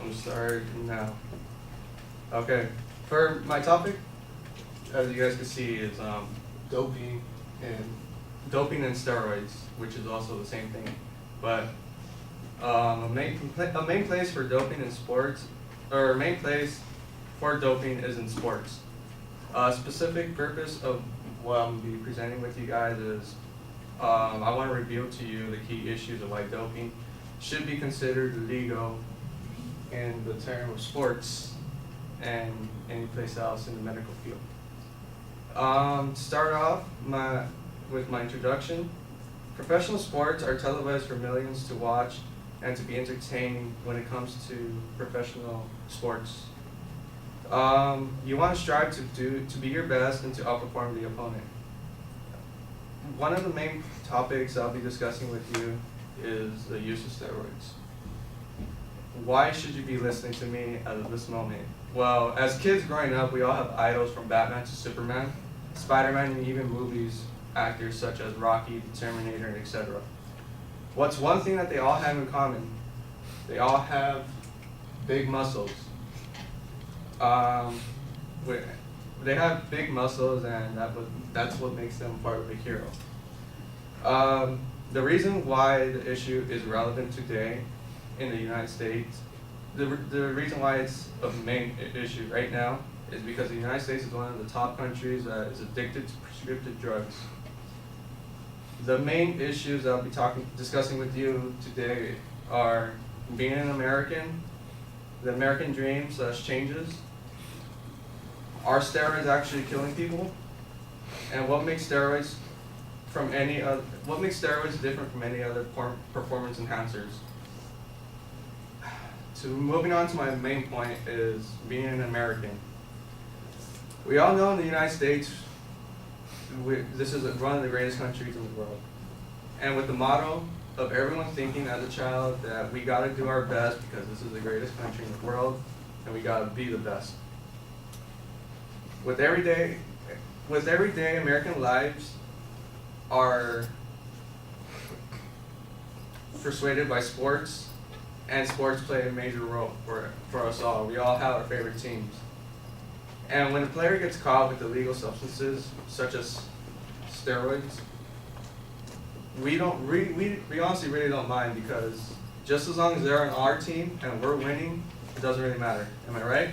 I'm sorry now. Okay, for my topic, as you guys can see, is doping and steroids, which is also the same thing. But a main place for doping in sports, or a main place for doping is in sports. A specific purpose of what I'm going to be presenting with you guys is I want to reveal to you the key issues of why doping should be considered legal in the term of sports and any place else in the medical field. To start off with my introduction, professional sports are televised for millions to watch and to be entertaining when it comes to professional sports. You want to strive to be your best and to outperform the opponent. One of the main topics I'll be discussing with you is the use of steroids. Why should you be listening to me at this moment? Well, as kids growing up, we all have idols from Batman to Superman, Spider-Man, and even movies actors such as Rocky, the Terminator, and etc. What's one thing that they all have in common? They all have big muscles. They have big muscles, and that's what makes them part of the hero. The reason why the issue is relevant today in the United States, the reason why it's a main issue right now is because the United States is one of the top countries that is addicted to prescriptive drugs. The main issues I'll be discussing with you today are being an American, the American dream / changes, are steroids actually killing people, and what makes steroids different from any other performance enhancers. Moving on to my main point is being an American. We all know in the United States, this is one of the greatest countries in the world. And with the motto of everyone thinking as a child that we gotta do our best because this is the greatest country in the world and we gotta be the best. With everyday American lives are persuaded by sports, and sports play a major role for us all. We all have our favorite teams. And when a player gets caught with illegal substances, such as steroids, we honestly really don't mind, because just as long as they're on our team and we're winning, it doesn't really matter. Am I right?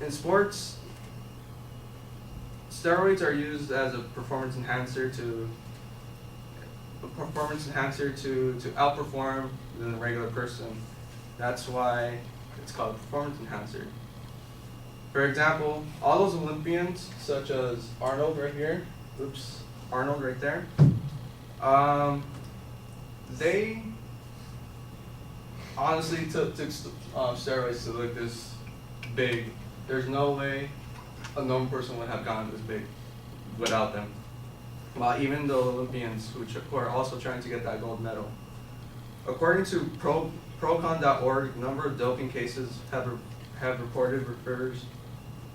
In sports, steroids are used as a performance enhancer to outperform the regular person. That's why it's called a performance enhancer. For example, all those Olympians, such as Arnold right here, Arnold right there, they honestly took steroids to look this big. There's no way a normal person would have gotten this big without them. While even the Olympians who are also trying to get that gold medal. According to Procon.org, number of doping cases have reported refers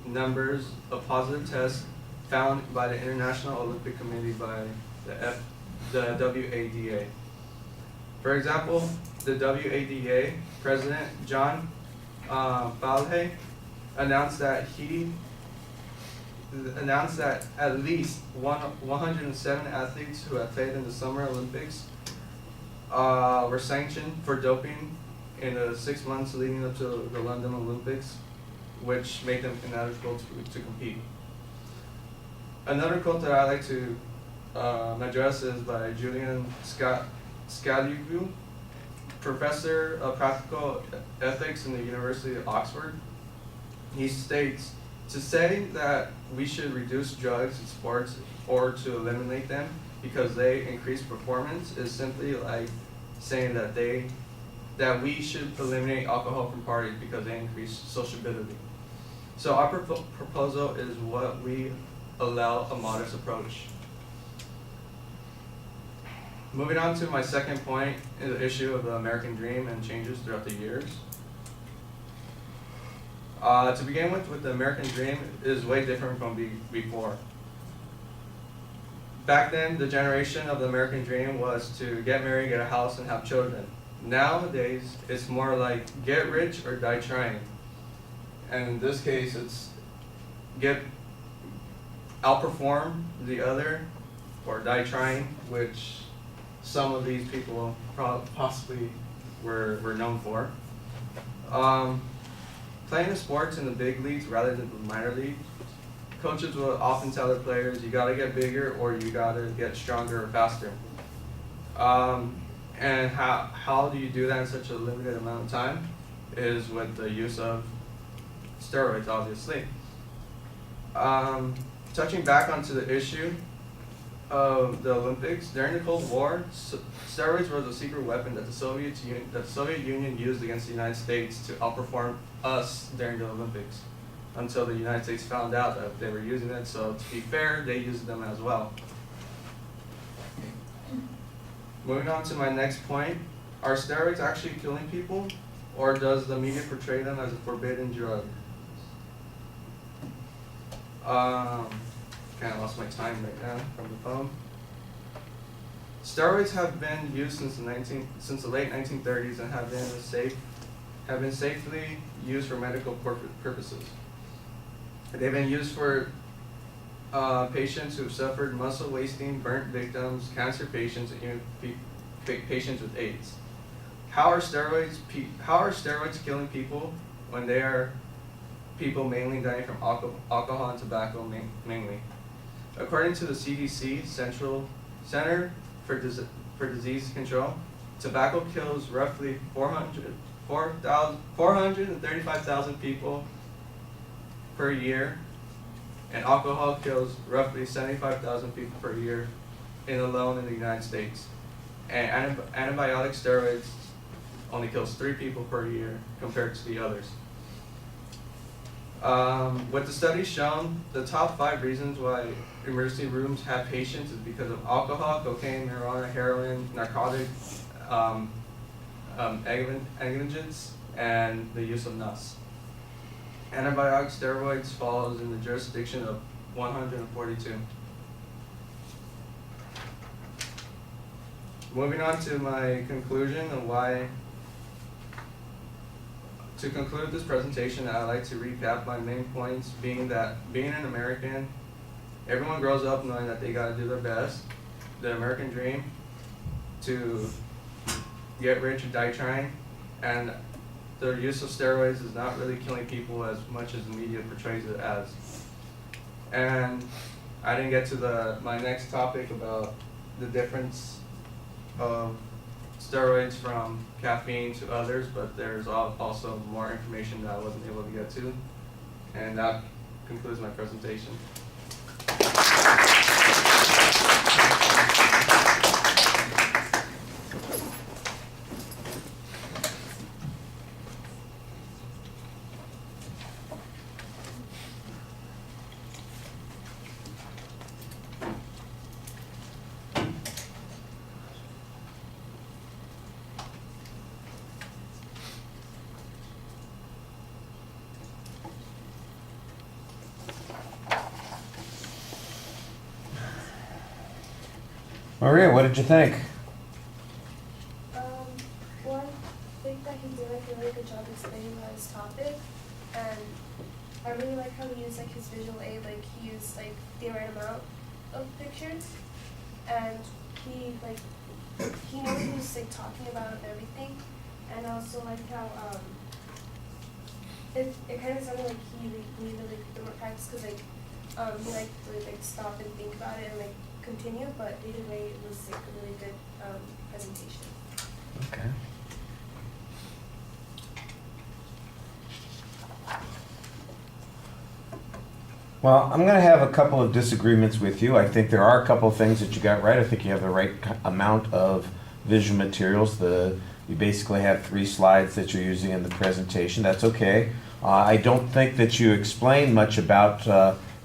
numbers of positive tests found by the International Olympic Committee by the WADA. For example, the WADA President John Falhe announced that at least 107 athletes who have played in the Summer Olympics were sanctioned for doping in the 6 months leading up to the London Olympics, which made them ineligible to compete. Another quote that I like to address is by Julian Scaligu, professor of practical ethics in the University of Oxford. He states, "To say that we should reduce drugs in sports or to eliminate them because they increase performance is simply like saying that we should eliminate alcohol from parties because they increase sociability." So our proposal is what we allow a modest approach. Moving on to my second point is the issue of the American dream and changes throughout the years. To begin with the American dream is way different from before. back then, the generation of the American dream was to get married, get a house, and have children. Nowadays, it's more like get rich or die trying. And in this case, it's outperform the other or die trying, which some of these people possibly were known for. Playing the sports in the big leagues rather than the minor leagues, coaches will often tell their players, you gotta get bigger or you gotta get stronger or faster. And how do you do that in such a limited amount of time? Is with the use of steroids, obviously. Touching back onto the issue of the Olympics, during the Cold War, steroids were the secret weapon that the Soviet Union used against the United States to outperform us during the Olympics, until the United States found out that they were using it. So to be fair, they used them as well. Moving on to my next point, are steroids actually killing people, or does the media portray them as a forbidden drug? Kind of lost my time right now from the phone. Steroids have been used since the late 1930s and have been safely used for medical purposes. They've been used for patients who've suffered muscle wasting, burnt victims, cancer patients, and even patients with AIDS. How are steroids killing people when they are people mainly dying from alcohol and tobacco mainly? According to the CDC, Center for Disease Control, tobacco kills roughly 435,000 people per year, and alcohol kills roughly 75,000 people per year alone in the United States. And antibiotic steroids only kills 3 people per year compared to the others. With the studies shown, the top 5 reasons why emergency rooms have patients is because of alcohol, cocaine, marijuana, heroin, narcotics, agents, and the use of nuts. Antibiotic steroids falls in the jurisdiction of 142. Moving on to my conclusion on why. To conclude this presentation, I'd like to recap my main points, being that being an American, everyone grows up knowing that they gotta do their best. The American dream, to get rich or die trying, and the use of steroids is not really killing people as much as the media portrays it as. And I didn't get to my next topic about the difference of steroids from caffeine to others, but there's also more information that I wasn't able to get to. And that concludes my presentation. Maria, what did you think? Well, I think that he did a really good job explaining about his topic, and I really like how he used like his visual aid, like he used like the right amount of pictures, and he knew what he was like talking about and everything, and I also like how it kind of sounded like he needed like a bit more practice, because he like really like stop and think about it and like continue, but either way it was like a really good presentation. Okay. Well, I'm going to have a couple of disagreements with you. I think there are a couple of things that you got right. I think you have the right amount of visual materials. You basically have 3 slides that you're using in the presentation. That's okay. I don't think that you explain much about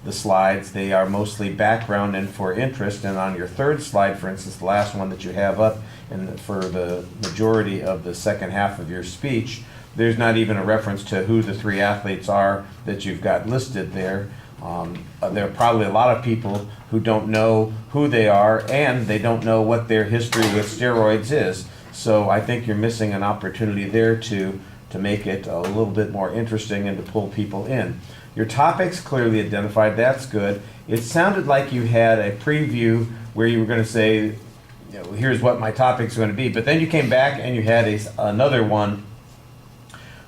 the slides. They are mostly background and for interest. And on your 3rd slide, for instance, the last one that you have up, and for the majority of the second half of your speech, there's not even a reference to who the 3 athletes are that you've got listed there. There are probably a lot of people who don't know who they are, and they don't know what their history with steroids is. So I think you're missing an opportunity there to make it a little bit more interesting and to pull people in. Your topics clearly identified, that's good. It sounded like you had a preview where you were going to say, here's what my topic's going to be, but then you came back and you had another one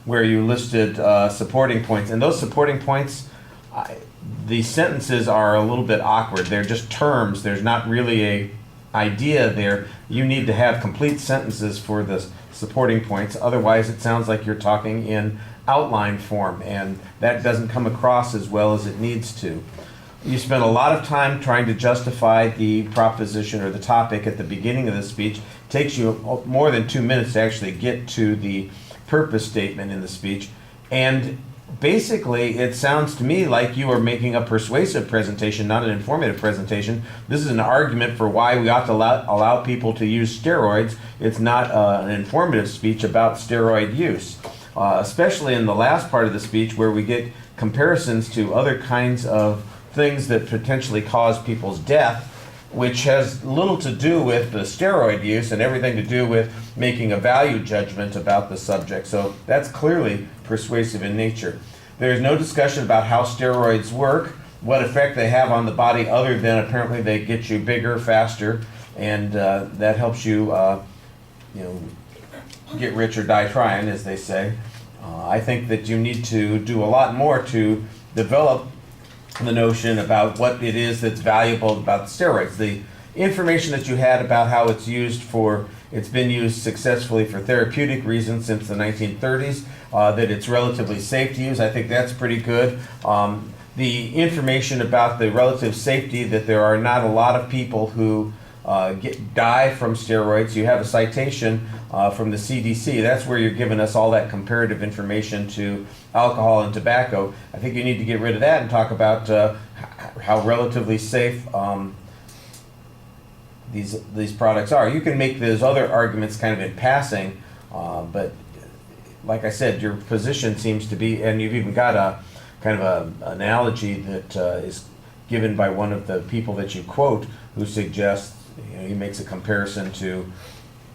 where you listed supporting points. And those supporting points, the sentences are a little bit awkward. They're just terms. There's not really a idea there. You need to have complete sentences for the supporting points. Otherwise, it sounds like you're talking in outline form, and that doesn't come across as well as it needs to. You spent a lot of time trying to justify the proposition or the topic at the beginning of the speech. It takes you more than 2 minutes to actually get to the purpose statement in the speech. And basically, it sounds to me like you are making a persuasive presentation, not an informative presentation. This is an argument for why we ought to allow people to use steroids. It's not an informative speech about steroid use, especially in the last part of the speech where we get comparisons to other kinds of things that potentially cause people's death, which has little to do with the steroid use and everything to do with making a value judgment about the subject. So that's clearly persuasive in nature. There's no discussion about how steroids work, what effect they have on the body, other than apparently they get you bigger, faster, and that helps you, get rich or die trying, as they say. I think that you need to do a lot more to develop the notion about what it is that's valuable about steroids. The information that you had about how it's been used successfully for therapeutic reasons since the 1930s, that it's relatively safe to use, I think that's pretty good. The information about the relative safety, that there are not a lot of people who die from steroids. You have a citation from the CDC. That's where you're giving us all that comparative information to alcohol and tobacco. I think you need to get rid of that and talk about how relatively safe these products are. You can make those other arguments kind of in passing, but like I said, your position seems to be, and you've even got a kind of an analogy that is given by one of the people that you quote, who suggests, he makes a comparison to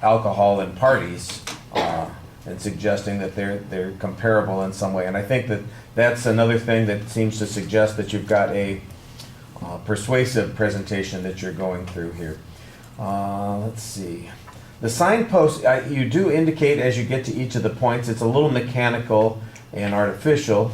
alcohol and parties, and suggesting that they're comparable in some way. And I think that that's another thing that seems to suggest that you've got a persuasive presentation that you're going through here. Let's see. The signpost, you do indicate as you get to each of the points, it's a little mechanical and artificial.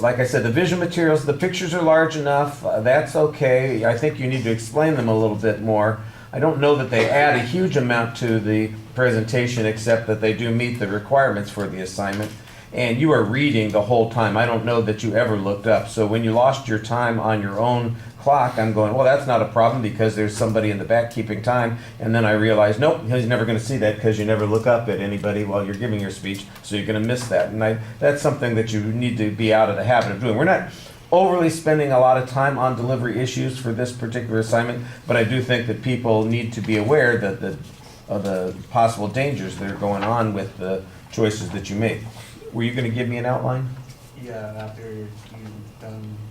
Like I said, the visual materials, the pictures are large enough, that's okay. I think you need to explain them a little bit more. I don't know that they add a huge amount to the presentation, except that they do meet the requirements for the assignment. And you are reading the whole time. I don't know that you ever looked up. So when you lost your time on your own clock, I'm going, well, that's not a problem because there's somebody in the back keeping time. And then I realized, nope, he's never going to see that because you never look up at anybody while you're giving your speech, so you're going to miss that. And that's something that you need to be out of the habit of doing. We're not overly spending a lot of time on delivery issues for this particular assignment, but I do think that people need to be aware of the possible dangers that are going on with the choices that you make. Were you going to give me an outline? Yeah, after you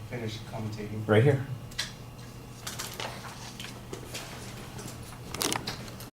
finish commentating. Right here?